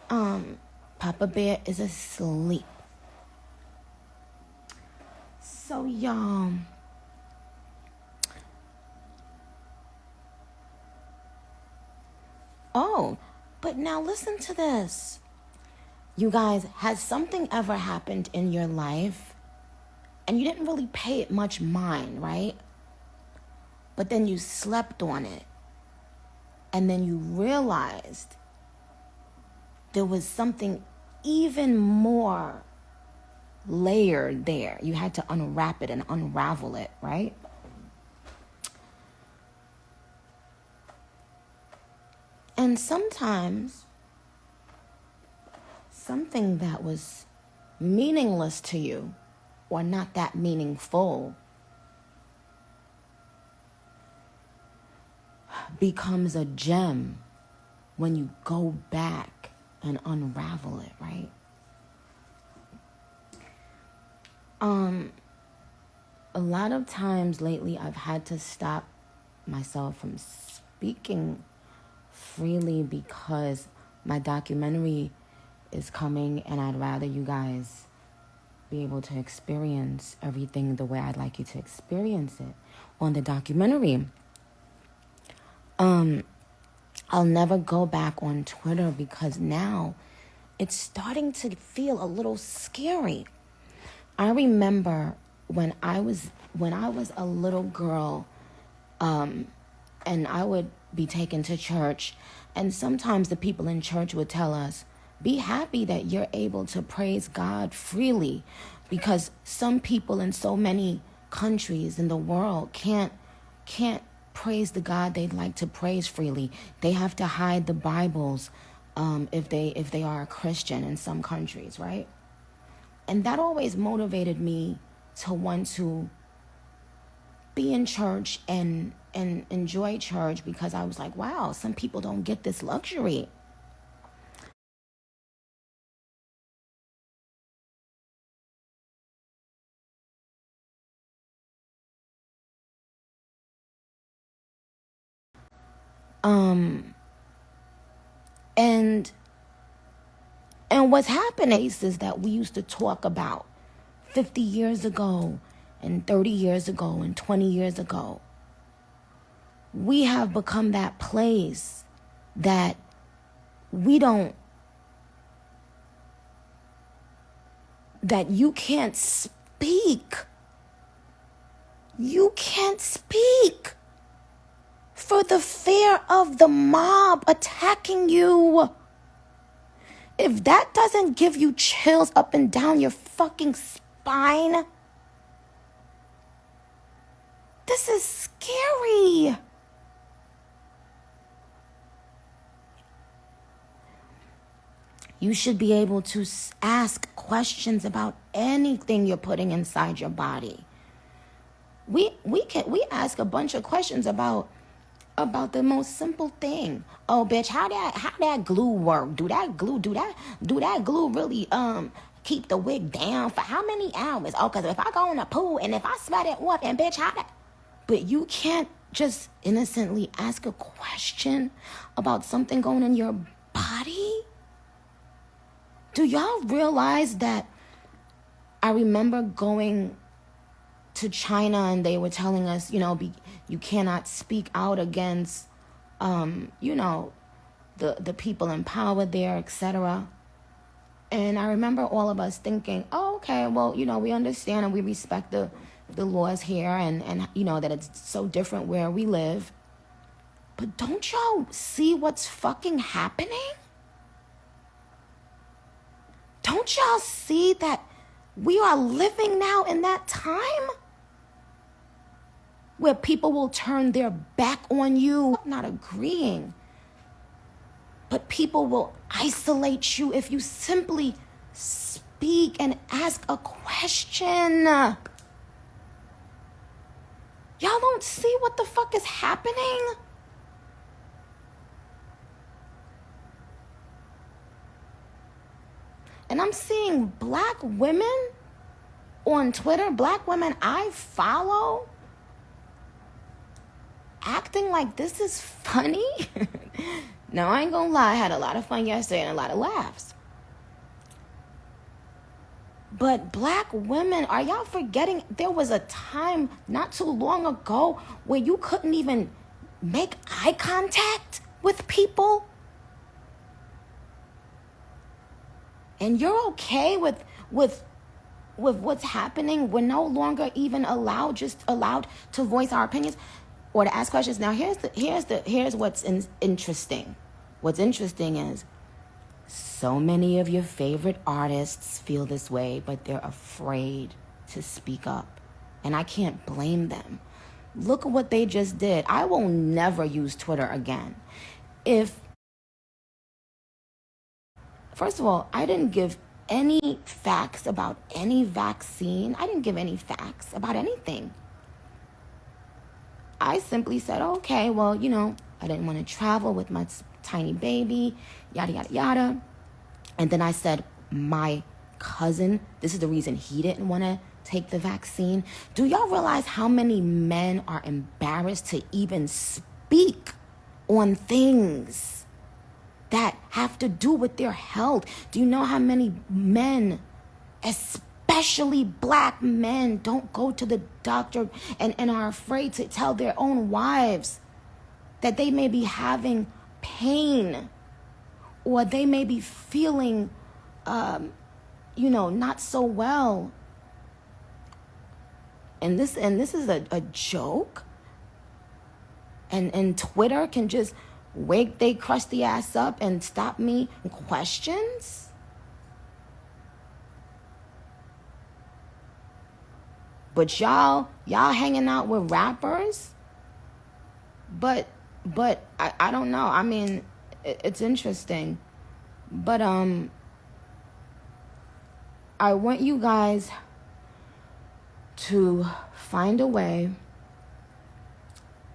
Papa Bear is asleep. So, y'all, oh, but now listen to this. You guys, has something ever happened in your life and you didn't really pay it much mind, right? But then you slept on it and then you realized there was something even more layered there. You had to unwrap it and unravel it, right? And sometimes something that was meaningless to you or not that meaningful becomes a gem when you go back and unravel it, right? A lot of times lately I've had to stop myself from speaking freely because my documentary is coming and I'd rather you guys be able to experience everything the way I'd like you to experience it on the documentary. I'll never go back on Twitter because now it's starting to feel a little scary. I remember when I was a little girl, and I would be taken to church, and sometimes the people in church would tell us, be happy that you're able to praise God freely, because some people in so many countries in the world can't praise the God they'd like to praise freely. They have to hide the Bibles if they are a Christian in some countries, right? And that always motivated me to want to be in church and enjoy church, because I was like, wow, some people don't get this luxury. And what's happening is that we used to talk about 50 years ago and 30 years ago and 20 years ago. We have become that place that we don't, that you can't speak. You can't speak for the fear of the mob attacking you. If that doesn't give you chills up and down your fucking spine, this is scary. You should be able to ask questions about anything you're putting inside your body. We ask a bunch of questions about the most simple thing. Oh, bitch, how that glue work? Do that glue really keep the wig down for how many hours? Oh, because if I go in the pool and if I sweat it off, and bitch, how that? But you can't just innocently ask a question about something going in your body. Do y'all realize that I remember going to China and they were telling us, you cannot speak out against, the people in power there, etc. And I remember all of us thinking, oh, okay, well, we understand and we respect the laws here and that it's so different where we live. But don't y'all see what's fucking happening? Don't y'all see that we are living now in that time where people will turn their back on you, not agreeing, but people will isolate you if you simply speak and ask a question. Y'all don't see what the fuck is happening? And I'm seeing black women on Twitter, black women I follow, acting like this is funny. Now, I ain't gonna lie, I had a lot of fun yesterday and a lot of laughs. But black women, are y'all forgetting there was a time not too long ago where you couldn't even make eye contact with people? And you're okay with what's happening? We're no longer even allowed to voice our opinions or to ask questions. Now, here's what's interesting. What's interesting is so many of your favorite artists feel this way, but they're afraid to speak up. And I can't blame them. Look at what they just did. I will never use Twitter again. First of all, I didn't give any facts about any vaccine. I didn't give any facts about anything. I simply said, okay, well, I didn't want to travel with my tiny baby, yada, yada, yada. And then I said, my cousin, this is the reason he didn't want to take the vaccine. Do y'all realize how many men are embarrassed to even speak on things that have to do with their health? Do you know how many men, especially black men, don't go to the doctor and are afraid to tell their own wives that they may be having pain or they may be feeling, not so well? And this is a joke? And Twitter can just wake they crusty ass up and stop me questions? But y'all hanging out with rappers? But I don't know. I mean, it's interesting. But I want you guys to find a way.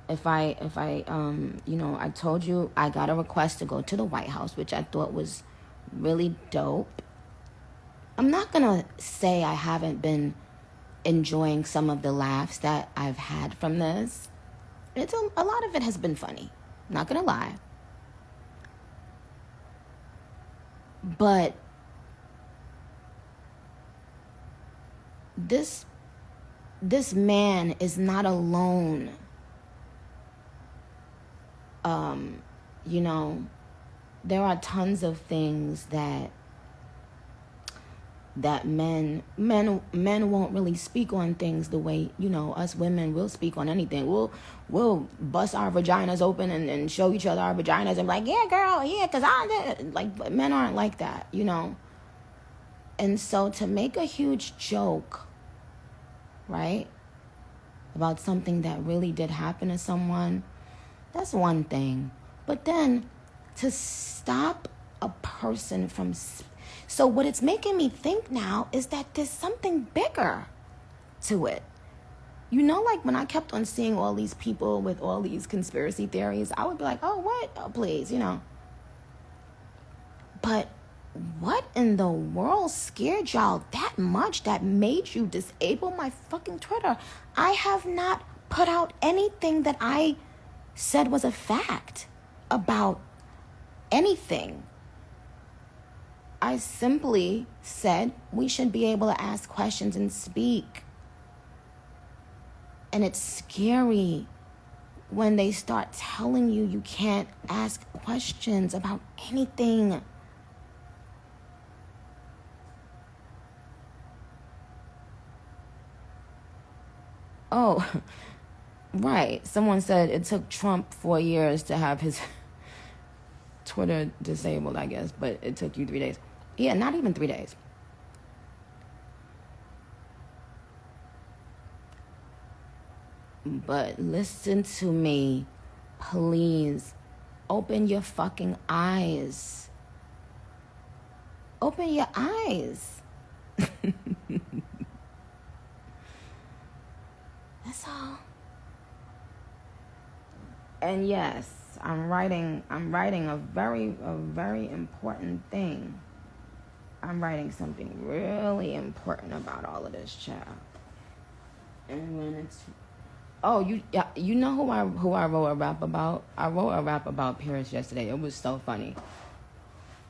If I I told you I got a request to go to the White House, which I thought was really dope. I'm not gonna say I haven't been enjoying some of the laughs that I've had from this. It's a lot of it has been funny. Not gonna lie. But this man is not alone. There are tons of things that men won't really speak on things the way, us women will speak on anything. We'll bust our vaginas open and show each other our vaginas and be like, yeah, girl, yeah, because I did. Like, men aren't like that, And so to make a huge joke, right, about something that really did happen to someone, that's one thing. But then to stop a person from... So what it's making me think now is that there's something bigger to it. Like when I kept on seeing all these people with all these conspiracy theories, I would be like, oh, what? Oh, please, But what in the world scared y'all that much that made you disable my fucking Twitter? I have not put out anything that I said was a fact about anything. I simply said we should be able to ask questions and speak. And it's scary when they start telling you can't ask questions about anything. Oh, right. Someone said it took Trump 4 years to have his Twitter disabled, I guess, but it took you 3 days. Yeah, not even 3 days. But listen to me, please. Open your fucking eyes. Open your eyes. That's all. And yes, I'm writing a very important thing. I'm writing something really important about all of this, child. And Oh, you know who I wrote a rap about? I wrote a rap about Paris yesterday. It was so funny.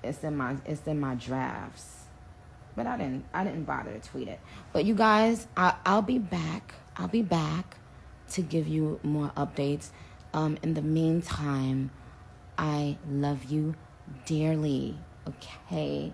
It's in my drafts, but I didn't bother to tweet it. But you guys, I'll be back. I'll be back to give you more updates. In the meantime, I love you dearly. Okay.